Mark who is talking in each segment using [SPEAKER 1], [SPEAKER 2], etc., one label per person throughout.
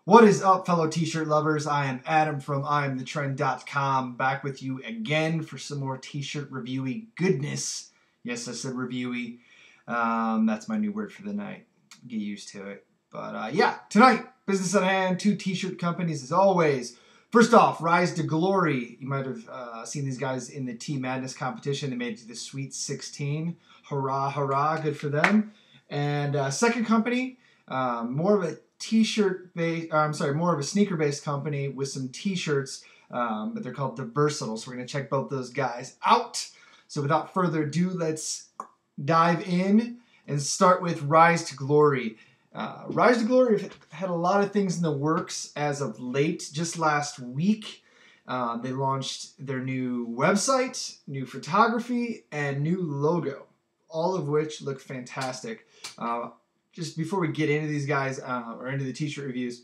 [SPEAKER 1] What is up, fellow t-shirt lovers? I am Adam from IamTheTrend.com, back with you again for some more t-shirt reviewy goodness. Yes, I said reviewy. That's my new word for the night. Get used to it. But yeah, tonight, business at hand, 2 t-shirt companies as always. First off, Rise to Glory. You might have seen these guys in the Tea Madness competition. They made it to the Sweet 16. Hurrah, hurrah, good for them. And second company, more of a more of a sneaker-based company with some t-shirts, but they're called Diversitile. So we're going to check both those guys out. So without further ado, let's dive in and start with Rise to Glory. Rise to Glory had a lot of things in the works as of late. Just last week, they launched their new website, new photography, and new logo, all of which look fantastic. Just before we get into these guys or into the t-shirt reviews,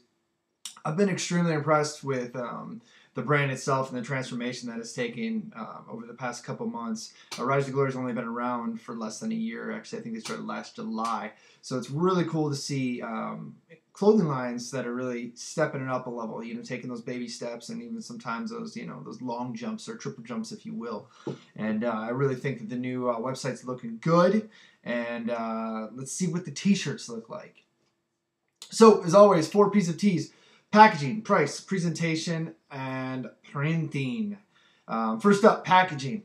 [SPEAKER 1] I've been extremely impressed with the brand itself and the transformation that it's taken over the past couple months. Rise to Glory has only been around for less than a year. Actually, I think they started last July. So it's really cool to see clothing lines that are really stepping it up a level, taking those baby steps and even sometimes those, those long jumps or triple jumps, if you will. And I really think that the new website's looking good. And let's see what the t-shirts look like. So, as always, 4 pieces of tees: packaging, price, presentation, and printing. First up, packaging.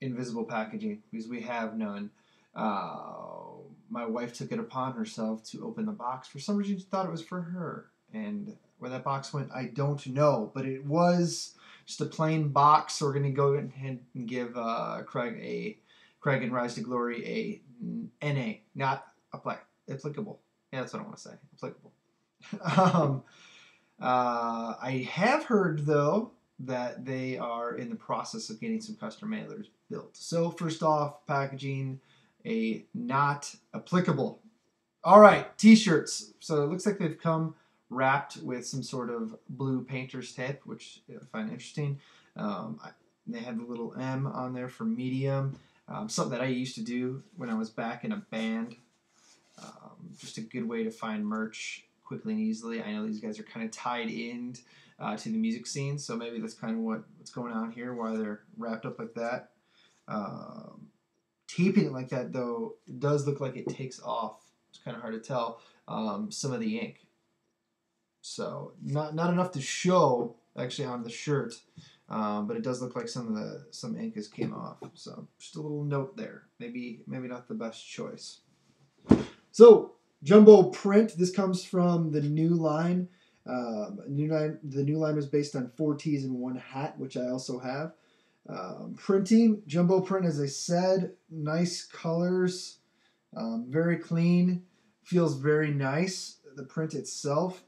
[SPEAKER 1] Invisible packaging, because we have none. My wife took it upon herself to open the box. For some reason, she thought it was for her. And where that box went, I don't know. But it was just a plain box. So we're going to go ahead and give Craig and Rise to Glory a NA, not applicable. Yeah, that's what I want to say. Applicable. I have heard, though, that they are in the process of getting some custom mailers built. So first off, packaging, a not applicable. All right, t-shirts. So it looks like they've come wrapped with some sort of blue painter's tape, which I find interesting. They have the little M on there for medium. Something that I used to do when I was back in a band. Just a good way to find merch quickly and easily. I know these guys are kind of tied in to the music scene, so maybe that's kind of what's going on here, why they're wrapped up like that. Taping it like that, though, it does look like it takes off. It's kind of hard to tell some of the ink. So not enough to show actually on the shirt. But it does look like some ink has came off. So just a little note there. Maybe not the best choice. So jumbo print. This comes from the new line. The new line was based on 4 tees and 1 hat, which I also have. Printing, jumbo print, as I said, nice colors, very clean, feels very nice. The print itself.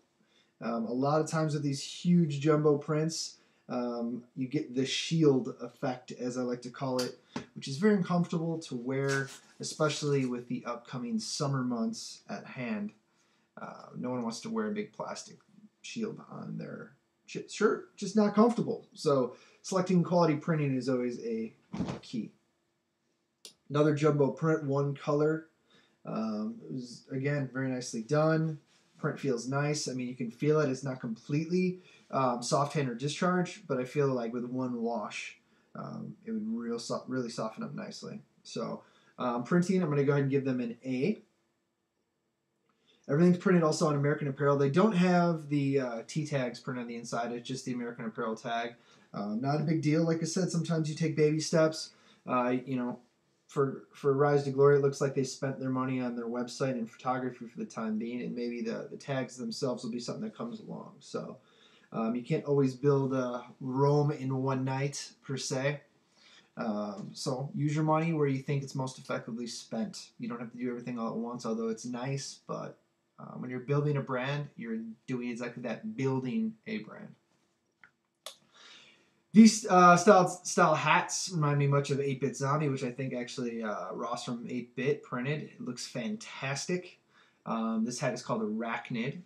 [SPEAKER 1] A lot of times with these huge jumbo prints, you get the shield effect, as I like to call it, which is very uncomfortable to wear, especially with the upcoming summer months at hand. No one wants to wear a big plastic shield on their shirt, just not comfortable. So selecting quality printing is always a key. Another jumbo print, 1 color. It was, again, very nicely done. Print feels nice. I mean, you can feel it. It's not completely soft hand or discharge, but I feel like with 1 wash, it would really soften up nicely. So printing, I'm going to go ahead and give them an A. Everything's printed also on American Apparel. They don't have the T tags printed on the inside. It's just the American Apparel tag. Not a big deal. Like I said, sometimes you take baby steps. For Rise to Glory, it looks like they spent their money on their website and photography for the time being, and maybe the tags themselves will be something that comes along. So you can't always build Rome in one night, per se. So use your money where you think it's most effectively spent. You don't have to do everything all at once, although it's nice, but when you're building a brand, you're doing exactly that, building a brand. These style hats remind me much of 8-Bit Zombie, which I think actually Ross from 8-Bit printed. It looks fantastic. This hat is called Arachnid.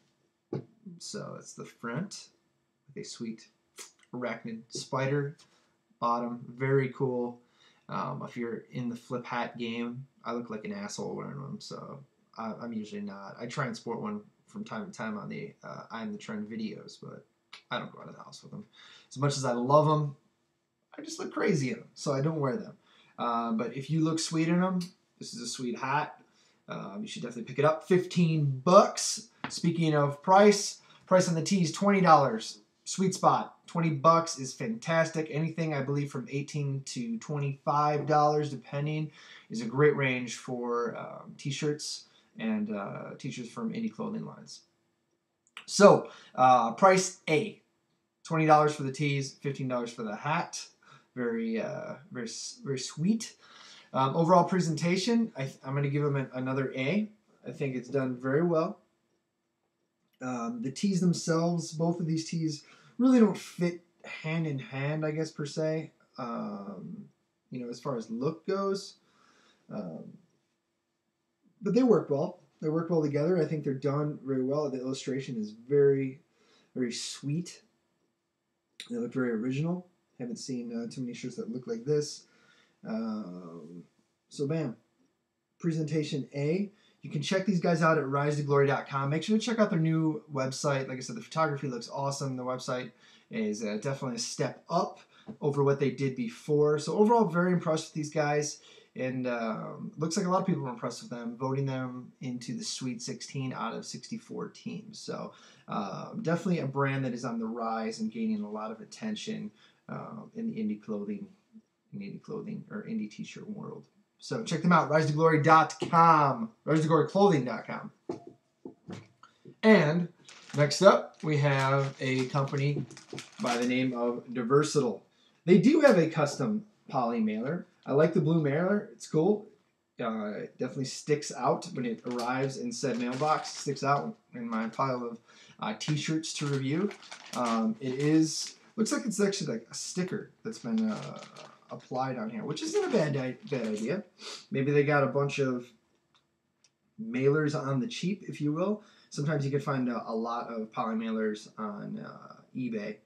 [SPEAKER 1] So it's the front with a sweet arachnid spider bottom. Very cool. If you're in the flip hat game, I look like an asshole wearing them, so I'm usually not. I try and sport one from time to time on the I'm the Trend videos, but I don't go out of the house with them. As much as I love them, I just look crazy in them, so I don't wear them. But if you look sweet in them, this is a sweet hat. You should definitely pick it up. 15 bucks. Speaking of price on the tees, $20. Sweet spot. 20 bucks is fantastic. Anything, I believe, from $18 to $25, depending, is a great range for t-shirts and t-shirts from indie clothing lines. So, price A. $20 for the tees, $15 for the hat. Very sweet. Overall presentation, I'm going to give them another A. I think it's done very well. The tees themselves, both of these tees really don't fit hand in hand, I guess, per se. As far as look goes. But they work well. They work well together. I think they're done very well. The illustration is very, very sweet. They look very original. Haven't seen too many shirts that look like this. So bam. Presentation A. You can check these guys out at risetoglory.com. Make sure to check out their new website. Like I said, the photography looks awesome. The website is definitely a step up over what they did before. So overall, very impressed with these guys. And looks like a lot of people were impressed with them, voting them into the Sweet 16 out of 64 teams. So definitely a brand that is on the rise and gaining a lot of attention in the indie clothing or indie t-shirt world. So check them out, risetoglory.com, risetogloryclothing.com. And next up, we have a company by the name of Diversitile. They do have a custom poly mailer. I like the blue mailer. It's cool. It definitely sticks out when it arrives in said mailbox. It sticks out in my pile of t-shirts to review. Looks like it's actually like a sticker that's been applied on here, which isn't a bad idea. Maybe they got a bunch of mailers on the cheap, if you will. Sometimes you can find a lot of poly mailers on eBay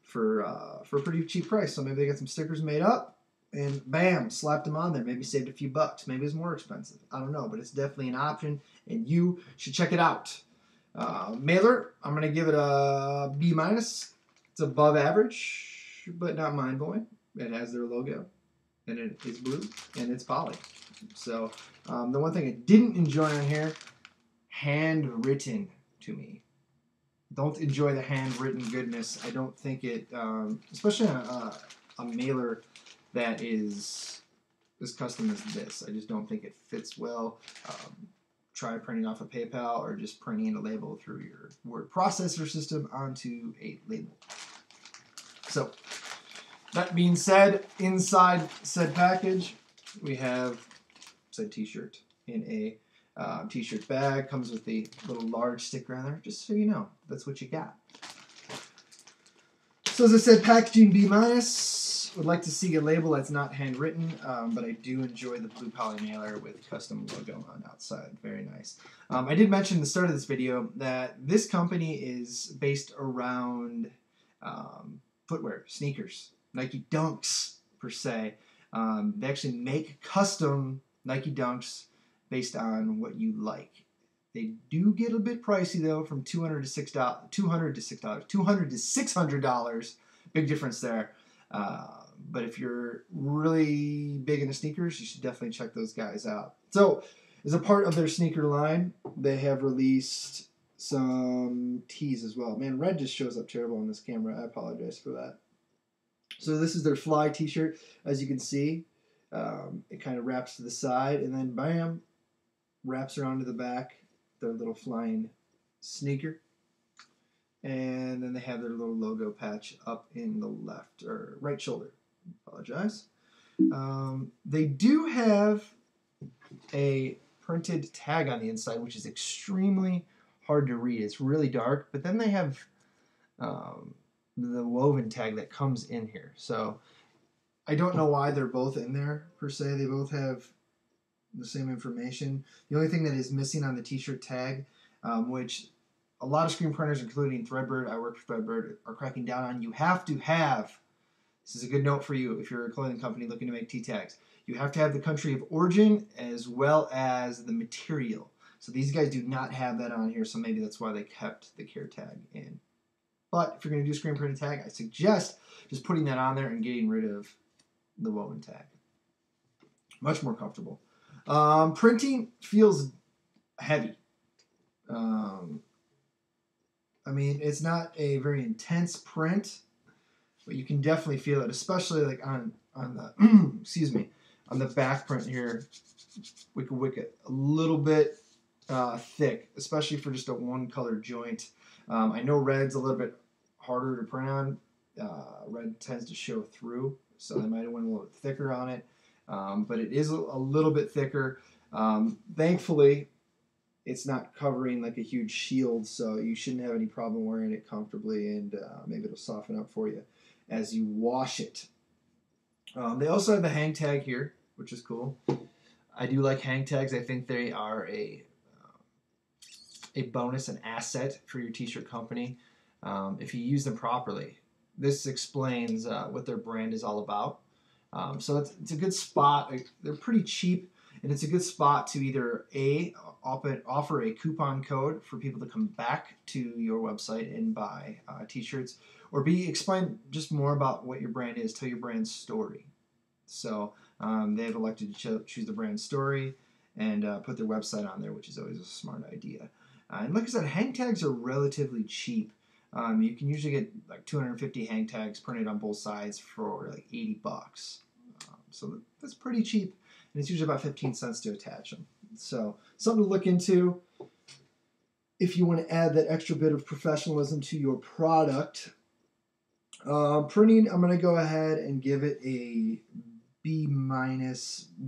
[SPEAKER 1] for a pretty cheap price. So maybe they got some stickers made up and bam, slapped them on there. Maybe saved a few bucks. Maybe it's more expensive. I don't know, but it's definitely an option and you should check it out. Mailer, I'm going to give it a B-. It's above average, but not mind-blowing. It has their logo, and it is blue, and it's poly. So the one thing I didn't enjoy on here, handwritten to me. Don't enjoy the handwritten goodness. I don't think it, especially on a mailer that is as custom as this. I just don't think it fits well. Try printing off a PayPal or just printing a label through your word processor system onto a label. So, that being said, inside said package, we have said t-shirt in a t-shirt bag. Comes with the little large sticker on there, just so you know. That's what you got. So as I said, packaging B-. Would like to see a label that's not handwritten, but I do enjoy the blue poly mailer with custom logo on outside. Very nice. I did mention at the start of this video that this company is based around footwear, sneakers, Nike Dunks per se. They actually make custom Nike Dunks based on what you like. They do get a bit pricey though, from $200 to $600. Big difference there. But if you're really big into sneakers, you should definitely check those guys out. So, as a part of their sneaker line, they have released some tees as well. Man, red just shows up terrible on this camera. I apologize for that. So this is their Fly t-shirt. As you can see, it kind of wraps to the side, and then bam, wraps around to the back. Their little flying sneaker. And then they have their little logo patch up in the left or right shoulder. Apologize. They do have a printed tag on the inside, which is extremely hard to read. It's really dark, but then they have the woven tag that comes in here. So I don't know why they're both in there per se. They both have the same information. The only thing that is missing on the t-shirt tag, which a lot of screen printers, including Threadbird, I work for Threadbird, are cracking down on. You have to have, this is a good note for you if you're a clothing company looking to make T-tags, you have to have the country of origin as well as the material. So these guys do not have that on here, so maybe that's why they kept the care tag in. But if you're going to do screen printed tag, I suggest just putting that on there and getting rid of the woven tag. Much more comfortable. Printing feels heavy. I mean, it's not a very intense print, but you can definitely feel it, especially like on the excuse me, on the back print here. Wicket a little bit thick, especially for just a one color joint. I know red's a little bit harder to print on. Red tends to show through, so they might have went a little bit thicker on it. But it is a little bit thicker. Thankfully, it's not covering like a huge shield, so you shouldn't have any problem wearing it comfortably, and maybe it'll soften up for you as you wash it. They also have the hang tag here, which is cool. I do like hang tags. I think they are a bonus, an asset for your t-shirt company if you use them properly. This explains what their brand is all about. So it's a good spot. They're pretty cheap, and it's a good spot to either offer a coupon code for people to come back to your website and buy t-shirts, or B, explain just more about what your brand is, tell your brand story. So they've elected to choose the brand story and put their website on there, which is always a smart idea. And like I said, hang tags are relatively cheap. You can usually get like 250 hang tags printed on both sides for like $80. So that's pretty cheap, and it's usually about 15 cents to attach them. So something to look into if you want to add that extra bit of professionalism to your product. Printing, I'm going to go ahead and give it a B-,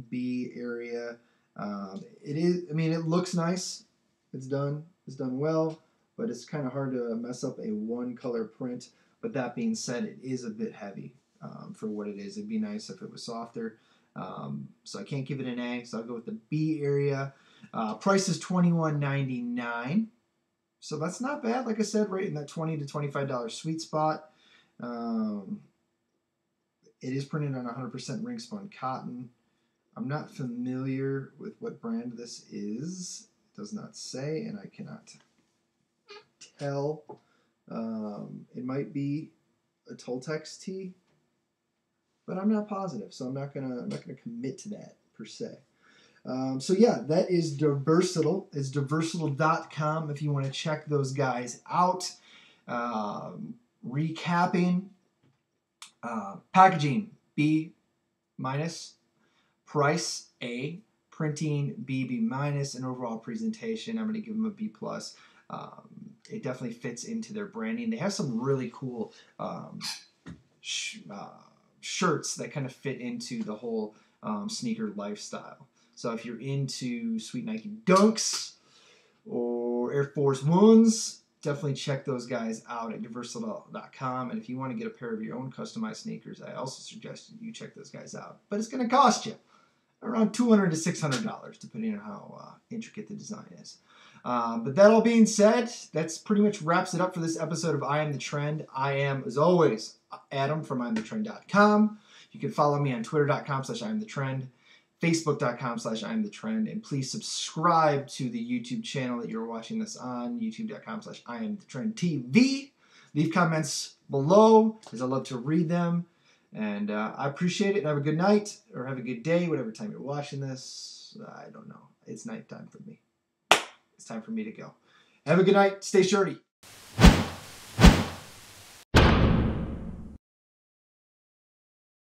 [SPEAKER 1] B area. It is, I mean, it looks nice. It's done well, but it's kind of hard to mess up a one color print. But that being said, it is a bit heavy for what it is. It'd be nice if it was softer. So I can't give it an A, so I'll go with the B area. Price is $21.99. So that's not bad, like I said, right in that $20 to $25 sweet spot. It is printed on 100% ring spun cotton. I'm not familiar with what brand this is. It does not say, and I cannot tell. It might be a Toltex tee, but I'm not positive, so I'm not gonna commit to that per se. So yeah, that is Diversitile. It's Diversitile.com if you want to check those guys out. Recapping, packaging B-, price A, printing B-, and overall presentation I'm going to give them a B+. It definitely fits into their branding. They have some really cool shirts that kind of fit into the whole sneaker lifestyle. So if you're into sweet Nike Dunks or Air Force Ones, definitely check those guys out at Diversitile.com. And if you want to get a pair of your own customized sneakers, I also suggest you check those guys out. But it's going to cost you around $200 to $600, depending on how intricate the design is. But that all being said, that's pretty much wraps it up for this episode of I Am the Trend. I am, as always, Adam from IamTheTrend.com. You can follow me on Twitter.com/IamTheTrend, Facebook.com/IamTheTrend, and please subscribe to the YouTube channel that you're watching this on, YouTube.com/IamTheTrendTV. Leave comments below, as I love to read them. And I appreciate it. Have a good night, or have a good day, whatever time you're watching this. I don't know. It's nighttime for me. It's time for me to go. Have a good night. Stay shirty.